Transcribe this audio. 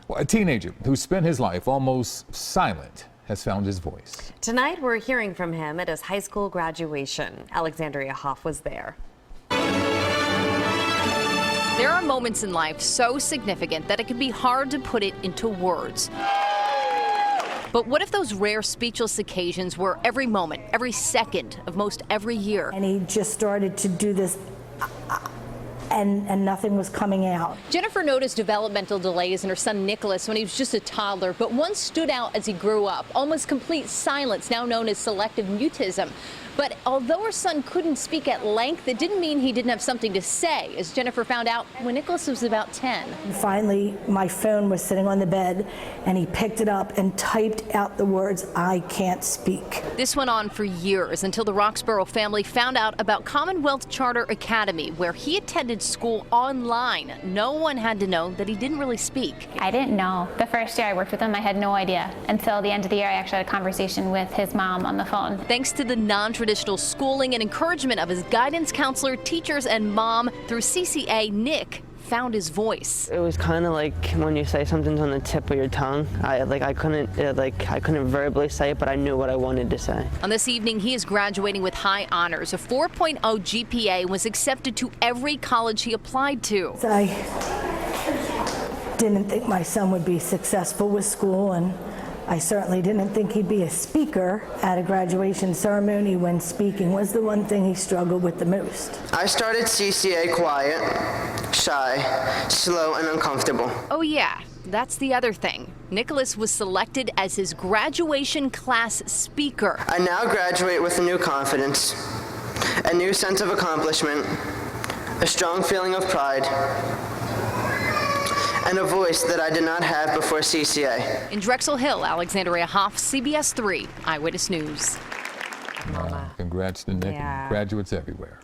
Well, a teenager who spent his life almost silent has found his voice. Tonight, we're hearing from him at his high school graduation. Alexandria Hoff was there. There are moments in life so significant that it can be hard to put it into words. But what if those rare speechless occasions were every moment, every second of most every year? And he just started to do this and nothing was coming out. Jennifer noticed developmental delays in her son Nicholas when he was just a toddler, but one stood out as he grew up, almost complete silence, now known as selective mutism. But although her son couldn't speak at length, it didn't mean he didn't have something to say, as Jennifer found out when Nicholas was about 10. And finally, my phone was sitting on the bed, and he picked it up and typed out the words, "I can't speak." This went on for years until the Roxborough family found out about Commonwealth Charter Academy, where he attended school online. No one had to know that he didn't really speak. I didn't know. The first year I worked with him, I had no idea. Until the end of the year, I actually had a conversation with his mom on the phone. Thanks to the non-traditional schooling and encouragement of his guidance counselor, teachers, and mom, through CCA, Nick found his voice. It was kind of like when you say something's on the tip of your tongue. I couldn't verbally say it, but I knew what I wanted to say. On this evening, he is graduating with high honors. A 4.0 GPA and was accepted to every college he applied to. I didn't think my son would be successful with school, and I certainly didn't think he'd be a speaker at a graduation ceremony when speaking was the one thing he struggled with the most. I started CCA quiet, shy, slow, and uncomfortable. Oh yeah, that's the other thing. Nicholas was selected as his graduation class speaker. I now graduate with a new confidence, a new sense of accomplishment, a strong feeling of pride, and a voice that I did not have before CCA. In Drexel Hill, Alexandria Hoff, CBS 3 Eyewitness News. Congrats to Nick and graduates everywhere.